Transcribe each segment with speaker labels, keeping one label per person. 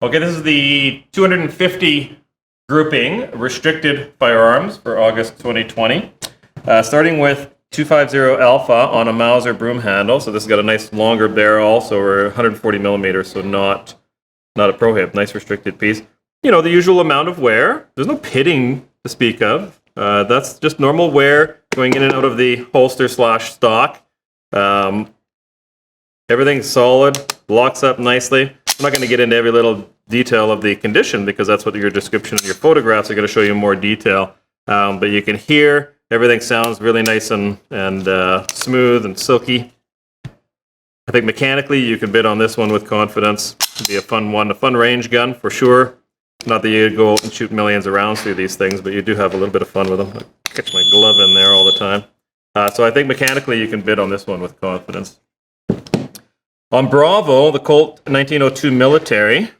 Speaker 1: Okay, this is the 250 grouping restricted firearms for August 2020. Starting with 250 Alpha on a Mauser broom handle. So this has got a nice longer barrel, so we're 140 millimeters, so not a prohib. Nice restricted piece. You know, the usual amount of wear. There's no pitting to speak of. That's just normal wear going in and out of the holster / stock. Everything's solid, locks up nicely. I'm not going to get into every little detail of the condition because that's what your description and your photographs are going to show you more detail. But you can hear everything sounds really nice and smooth and silky. I think mechanically you can bid on this one with confidence. It'll be a fun one, a fun range gun for sure. Not that you go out and shoot millions of rounds through these things, but you do have a little bit of fun with them. I catch my glove in there all the time. So I think mechanically you can bid on this one with confidence. On Bravo, the Colt 1902 Military,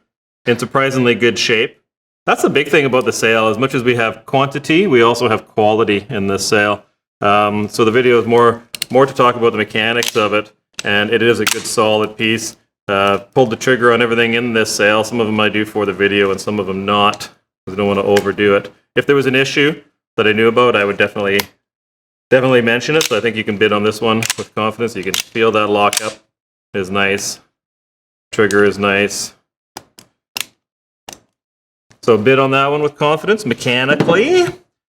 Speaker 1: in surprisingly good shape. That's the big thing about the sale. As much as we have quantity, we also have quality in this sale. So the video is more to talk about the mechanics of it, and it is a good solid piece. Pulled the trigger on everything in this sale. Some of them I do for the video, and some of them not, because I don't want to overdo it. If there was an issue that I knew about, I would definitely mention it. So I think you can bid on this one with confidence. You can feel that lockup is nice. Trigger is nice. So bid on that one with confidence. Mechanically,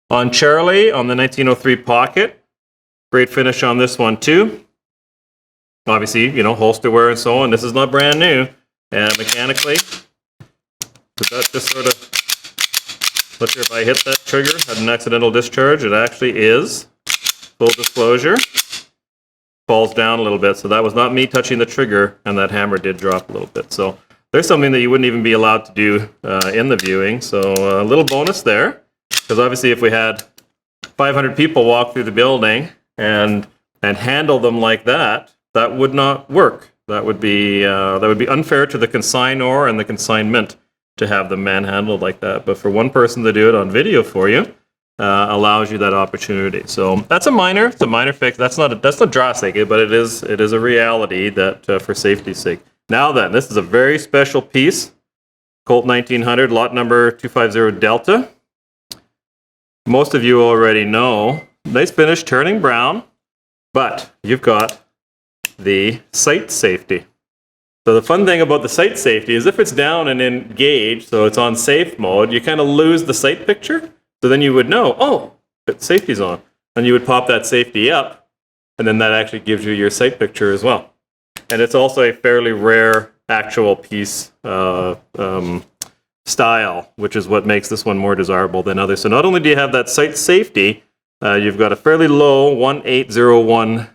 Speaker 1: on Charlie, on the 1903 Pocket. Great finish on this one too. Obviously, you know, holster wear and so on. This is not brand new. And mechanically, but that just sort of, not sure if I hit that trigger, had an accidental discharge. It actually is. Full disclosure. Falls down a little bit, so that was not me touching the trigger, and that hammer did drop a little bit. So there's something that you wouldn't even be allowed to do in the viewing. So a little bonus there, because obviously if we had 500 people walk through the building and handle them like that, that would not work. That would be unfair to the consignor and the consignment to have them manhandled like that. But for one person to do it on video for you, allows you that opportunity. So that's a minor fix. That's not drastic, but it is a reality that for safety's sake. Now then, this is a very special piece. Colt 1900, lot number 250 Delta. Most of you already know. Nice finish, turning brown, but you've got the sight safety. So the fun thing about the sight safety is if it's down and engaged, so it's on safe mode, you kind of lose the sight picture. So then you would know, oh, safety's on. And you would pop that safety up, and then that actually gives you your sight picture as well. And it's also a fairly rare actual piece style, which is what makes this one more desirable than others. So not only do you have that sight safety, you've got a fairly low 1801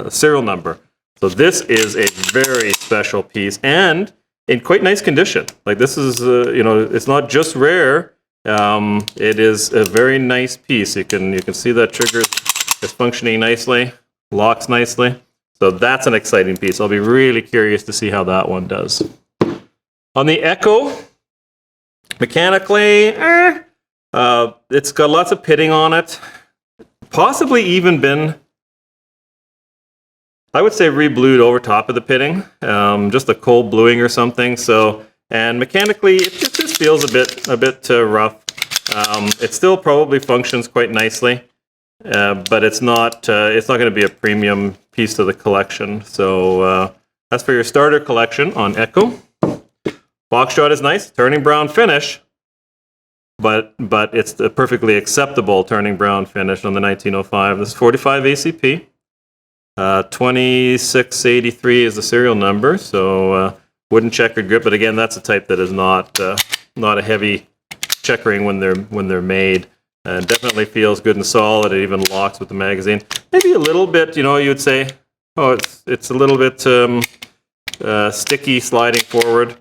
Speaker 1: serial number. So this is a very special piece and in quite nice condition. Like this is, you know, it's not just rare. It is a very nice piece. You can see that trigger is functioning nicely, locks nicely. So that's an exciting piece. I'll be really curious to see how that one does. On the Echo, mechanically, it's got lots of pitting on it. Possibly even been, I would say, re-blued over top of the pitting, just a cold bluing or something. So, and mechanically, it just feels a bit rough. It still probably functions quite nicely, but it's not going to be a premium piece to the collection. So that's for your starter collection on Echo. Box shot is nice, turning brown finish, but it's a perfectly acceptable turning brown finish on the 1905. This is 45 ACP. 2683 is the serial number, so wooden checkered grip. But again, that's a type that is not a heavy checkering when they're made. Definitely feels good and solid. It even locks with the magazine. Maybe a little bit, you know, you would say, oh, it's a little bit sticky sliding forward.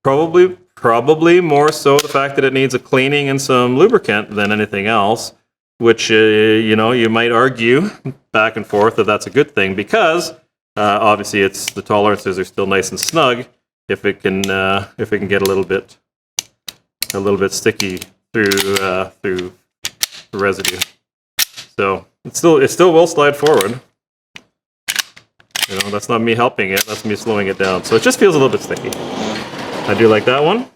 Speaker 1: Probably more so the fact that it needs a cleaning and some lubricant than anything else, which you know, you might argue back and forth that that's a good thing because obviously it's the tolerances are still nice and snug if it can get a little bit sticky through the residue. So it still will slide forward. You know, that's not me helping it, that's me slowing it down. So it just feels a little bit sticky. I do like that one.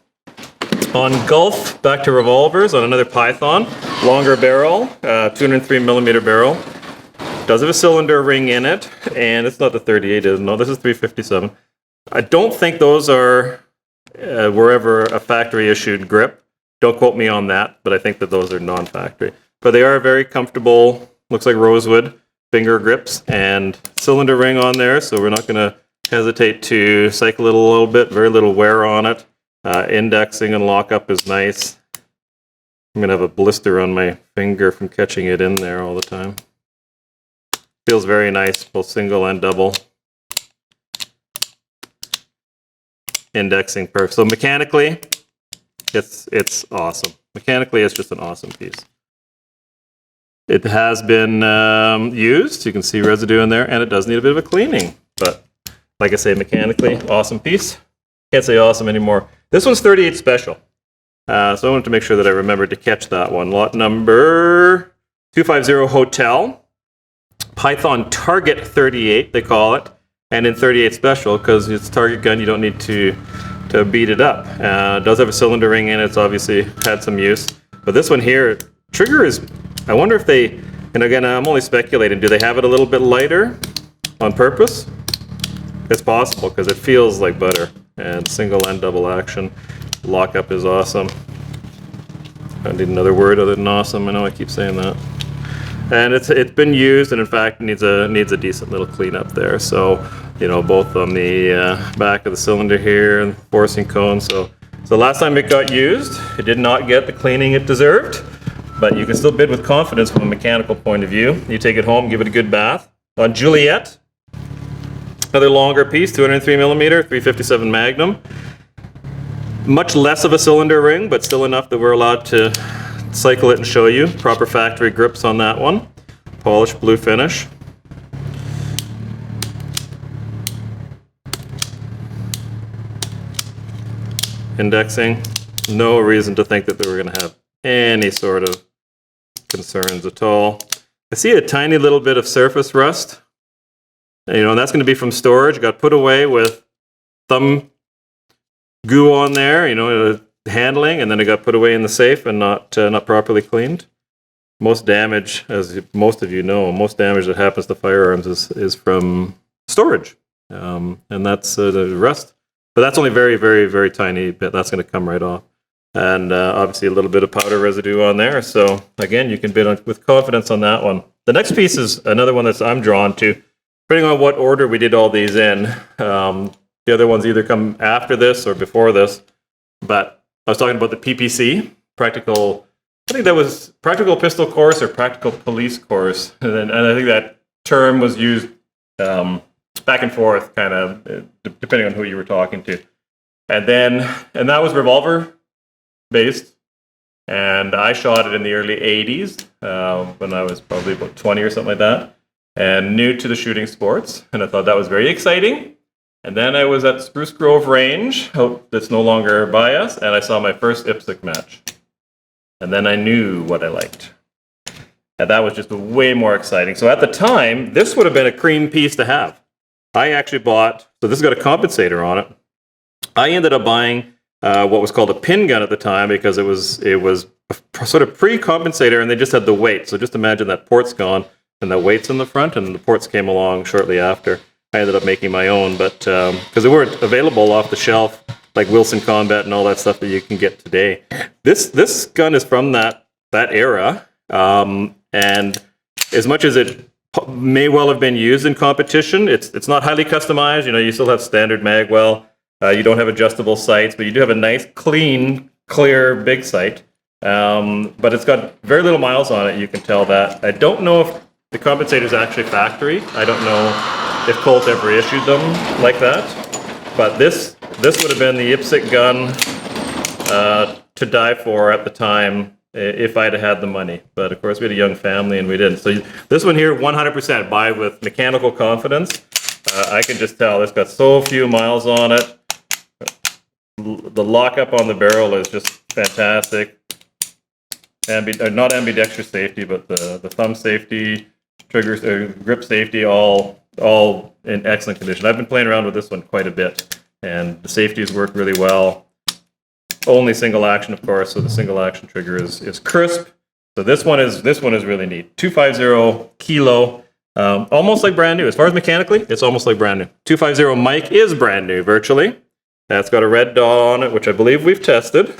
Speaker 1: On Gulf, back to revolvers on another Python, longer barrel, 203 millimeter barrel. Does have a cylinder ring in it, and it's not the 38, is no, this is 357. I don't think those were ever a factory issued grip. Don't quote me on that, but I think that those are non-factory. But they are very comfortable, looks like rosewood, finger grips, and cylinder ring on there, so we're not going to hesitate to cycle it a little bit, very little wear on it. Indexing and lockup is nice. I'm going to have a blister on my finger from catching it in there all the time. Feels very nice, both single and double. Indexing perfect. So mechanically, it's awesome. Mechanically, it's just an awesome piece. It has been used. You can see residue in there, and it does need a bit of a cleaning. But like I say, mechanically, awesome piece. Can't say awesome anymore. This one's 38 special. So I wanted to make sure that I remembered to catch that one. Lot number 250 Hotel. Python Target 38, they call it. And in 38 special, because it's target gun, you don't need to beat it up. It does have a cylinder ring in it. It's obviously had some use. But this one here, trigger is, I wonder if they, and again, I'm only speculating, do they have it a little bit lighter on purpose? It's possible, because it feels like butter. And single and double action. Lockup is awesome. I need another word other than awesome. I know I keep saying that. And it's been used, and in fact needs a decent little cleanup there. So, you know, both on the back of the cylinder here and forcing cone. So last time it got used, it did not get the cleaning it deserved. But you can still bid with confidence from a mechanical point of view. You take it home, give it a good bath. On Juliet, another longer piece, 203 millimeter, 357 Magnum. Much less of a cylinder ring, but still enough that we're allowed to cycle it and show you. Proper factory grips on that one. Polished blue finish. Indexing. No reason to think that they were going to have any sort of concerns at all. I see a tiny little bit of surface rust. You know, and that's going to be from storage. Got put away with thumb goo on there, you know, handling, and then it got put away in the safe and not properly cleaned. Most damage, as most of you know, most damage that happens to firearms is from storage, and that's the rust. But that's only very, very, very tiny bit. That's going to come right off. And obviously a little bit of powder residue on there. So again, you can bid on, with confidence on that one. The next piece is another one that I'm drawn to. Depending on what order we did all these in, the other ones either come after this or before this. But I was talking about the PPC, practical, I think that was practical pistol course or practical police course. And I think that term was used back and forth, kind of, depending on who you were talking to. And that was revolver based. And I shot it in the early 80s when I was probably about 20 or something like that, and new to the shooting sports. And I thought that was very exciting. And then I was at Spruce Grove Range, that's no longer by us, and I saw my first IPSC match. And then I knew what I liked. And that was just way more exciting. So at the time, this would have been a cream piece to have. I actually bought, so this has got a compensator on it. I ended up buying what was called a pin gun at the time because it was a sort of pre-compensator, and they just had the weight. So just imagine that port's gone and the weight's in the front, and the ports came along shortly after. I ended up making my own, but because they weren't available off the shelf, like Wilson Combat and all that stuff that you can get today. This gun is from that era, and as much as it may well have been used in competition, it's not highly customized. You know, you still have standard magwell. You don't have adjustable sights, but you do have a nice, clean, clear, big sight. But it's got very little miles on it. You can tell that. I don't know if the compensator is actually factory. I don't know if Colt ever issued them like that. But this would have been the IPSC gun to die for at the time if I'd had the money. But of course, we had a young family and we didn't. So this one here, 100% buy with mechanical confidence. I can just tell it's got so few miles on it. The lockup on the barrel is just fantastic. Not ambidextrous safety, but the thumb safety, trigger grip safety, all in excellent condition. I've been playing around with this one quite a bit, and the safeties work really well. Only single action, of course, so the single action trigger is crisp. So this one is really neat. 250 kilo, almost like brand new. As far as mechanically, it's almost like brand new. 250 mic is brand new virtually. It's got a red dot on it, which I believe we've tested,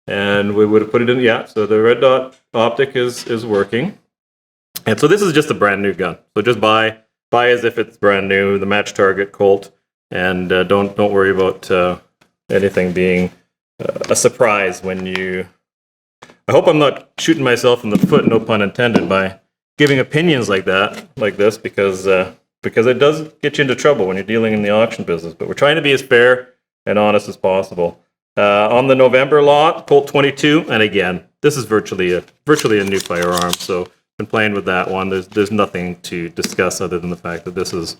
Speaker 1: and we would have put it in. Yeah, so the red dot optic is working, and so this is just a brand new gun. So just buy as if it's brand new. The match target Colt, and don't worry about anything being a surprise when you. I hope I'm not shooting myself in the foot, no pun intended, by giving opinions like this, because it does get you into trouble when you're dealing in the auction business. But we're trying to be as fair and honest as possible. On the November lot, Colt 22, and again, this is virtually a new firearm. So been playing with that one. There's nothing to discuss other than the fact that this is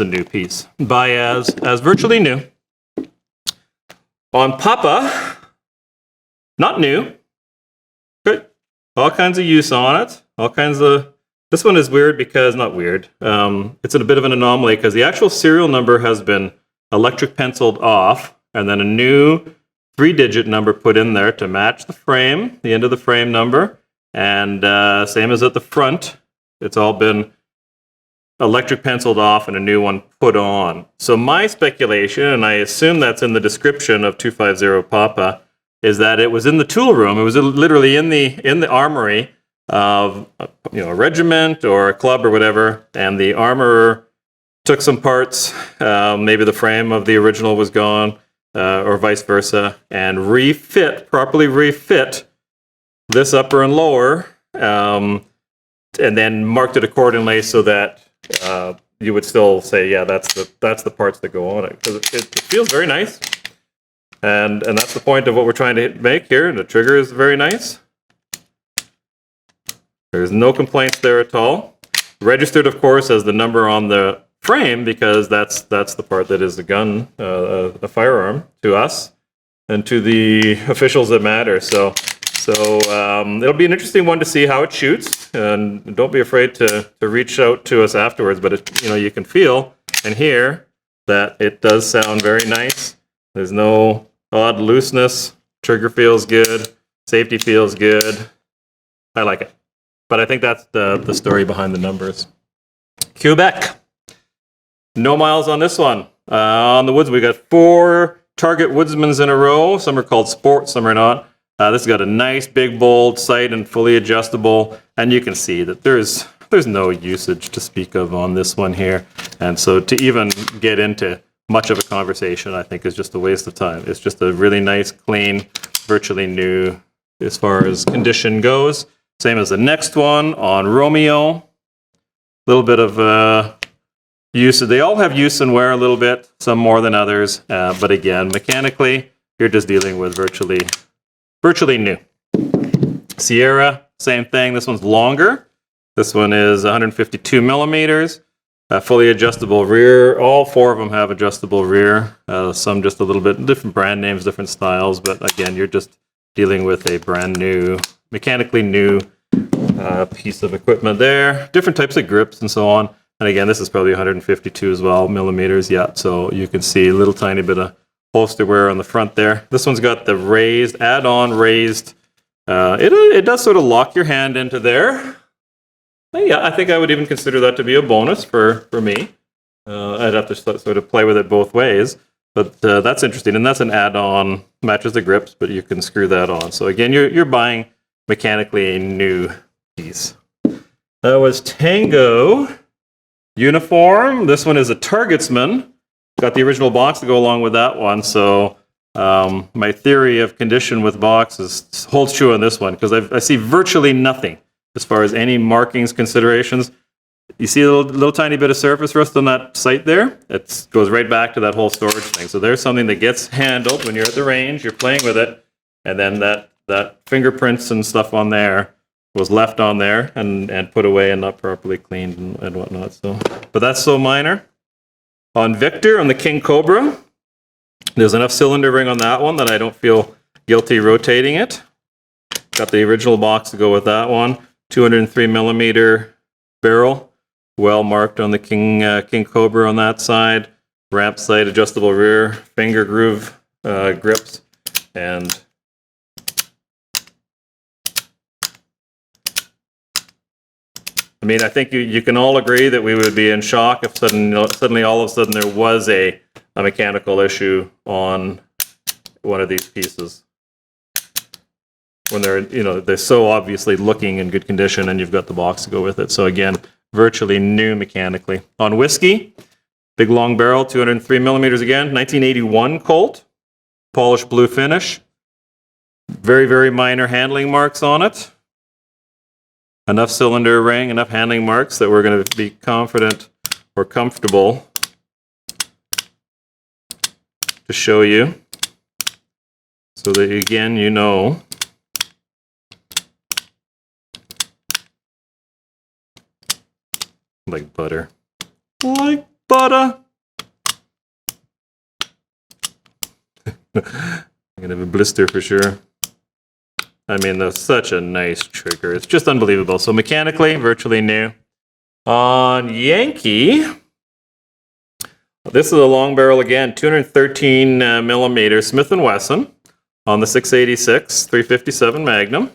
Speaker 1: a new piece. Buy as virtually new. On Papa, not new. Good. All kinds of use on it. All kinds of. This one is weird because, not weird. It's a bit of an anomaly because the actual serial number has been electric penciled off, and then a new 3-digit number put in there to match the frame, the end of the frame number, and same as at the front. It's all been electric penciled off and a new one put on. So my speculation, and I assume that's in the description of 250 Papa, is that it was in the tool room. It was literally in the armory of a regiment or a club or whatever, and the armorer took some parts, maybe the frame of the original was gone, or vice versa, and properly refit this upper and lower, and then marked it accordingly so that you would still say, yeah, that's the parts that go on it, because it feels very nice, and that's the point of what we're trying to make here. The trigger is very nice. There's no complaints there at all. Registered, of course, as the number on the frame, because that's the part that is the gun, a firearm to us and to the officials that matter. So it'll be an interesting one to see how it shoots, and don't be afraid to reach out to us afterwards. But you can feel and hear that it does sound very nice. There's no odd looseness. Trigger feels good. Safety feels good. I like it. But I think that's the story behind the numbers. Quebec. No miles on this one. On the woods, we got 4 Target Woodsmans in a row. Some are called Sport, some are not. This has got a nice big bold sight and fully adjustable. And you can see that there's no usage to speak of on this one here. And so to even get into much of a conversation, I think, is just a waste of time. It's just a really nice, clean, virtually new as far as condition goes. Same as the next one on Romeo. A little bit of use. They all have use and wear a little bit, some more than others. But again, mechanically, you're just dealing with virtually new. Sierra, same thing. This one's longer. This one is 152 millimeters. Fully adjustable rear. All 4 of them have adjustable rear. Some just a little bit different brand names, different styles. But again, you're just dealing with a brand new, mechanically new piece of equipment there. Different types of grips and so on. And again, this is probably 152 as well, millimeters. Yeah, so you can see a little tiny bit of holster wear on the front there. This one's got the raised, add-on raised. It does sort of lock your hand into there. Yeah, I think I would even consider that to be a bonus for me. I'd have to sort of play with it both ways. But that's interesting, and that's an add-on, matches the grips, but you can screw that on. So again, you're buying mechanically a new piece. That was Tango uniform. This one is a Targetsman. Got the original box to go along with that one. So my theory of condition with boxes holds true on this one, because I see virtually nothing as far as any markings considerations. You see a little tiny bit of surface rust on that sight there? It goes right back to that whole storage thing. So there's something that gets handled when you're at the range, you're playing with it, and then that fingerprints and stuff on there was left on there and put away and not properly cleaned and whatnot. So, but that's so minor. On Victor, on the King Cobra, there's enough cylinder ring on that one that I don't feel guilty rotating it. Got the original box to go with that one. 203 millimeter barrel. Well marked on the King Cobra on that side. ramp sight, adjustable rear, finger groove grips, and I mean, I think you can all agree that we would be in shock if suddenly all of a sudden there was a mechanical issue on one of these pieces. When they're so obviously looking in good condition and you've got the box to go with it. So again, virtually new mechanically. On whiskey, big long barrel, 203 millimeters again, 1981 Colt, polished blue finish. Very, very minor handling marks on it. Enough cylinder ring, enough handling marks that we're going to be confident or comfortable to show you. So that again, you know. Like butter. Like butter. I'm going to have a blister for sure. I mean, that's such a nice trigger. It's just unbelievable. So mechanically, virtually new. On Yankee, this is a long barrel again, 213 millimeters Smith & Wesson on the 686, 357 Magnum.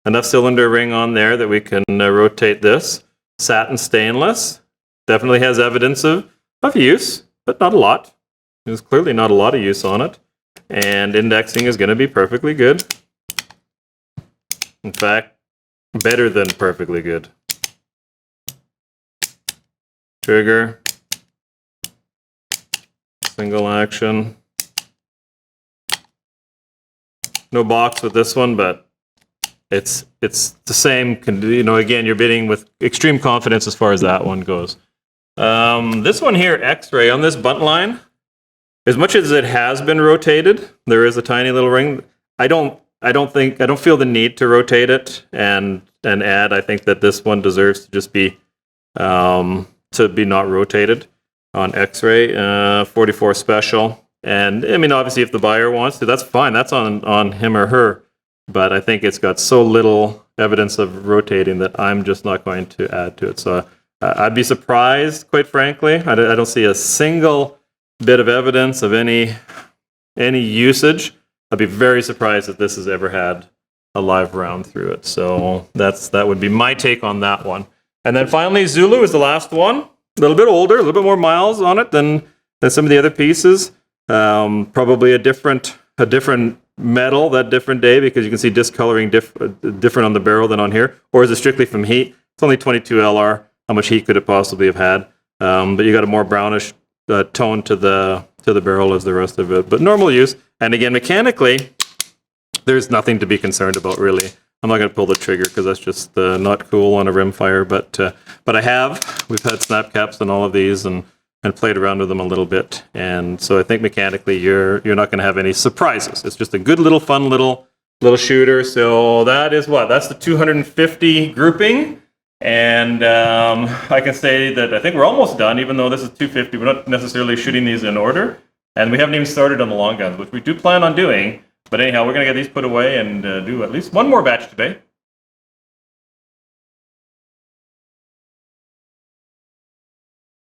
Speaker 1: Enough cylinder ring on there that we can rotate this. Satin stainless. Definitely has evidence of use, but not a lot. There's clearly not a lot of use on it. And indexing is going to be perfectly good. In fact, better than perfectly good. Trigger. Single action. No box with this one, but it's the same. Again, you're bidding with extreme confidence as far as that one goes. This one here, X-ray on this bunt line. As much as it has been rotated, there is a tiny little ring. I don't feel the need to rotate it and add. I think that this one deserves to just be not rotated on X-ray 44 special. And I mean, obviously, if the buyer wants to, that's fine. That's on him or her. But I think it's got so little evidence of rotating that I'm just not going to add to it. So I'd be surprised, quite frankly. I don't see a single bit of evidence of any usage. I'd be very surprised if this has ever had a live round through it. So that would be my take on that one. And then finally, Zulu is the last one. A little bit older, a little bit more miles on it than some of the other pieces. Probably a different metal that different day, because you can see discoloring different on the barrel than on here. Or is it strictly from heat? It's only 22 LR. How much heat could it possibly have had? But you got a more brownish tone to the barrel as the rest of it. But normal use. And again, mechanically, there's nothing to be concerned about, really. I'm not going to pull the trigger because that's just not cool on a rimfire. But we've had snap caps on all of these and played around with them a little bit. And so I think mechanically, you're not going to have any surprises. It's just a good little fun little shooter. So that is that's the 250 grouping. And I can say that I think we're almost done, even though this is 250. We're not necessarily shooting these in order. And we haven't even started on the long guns, which we do plan on doing. But anyhow, we're going to get these put away and do at least one more batch today.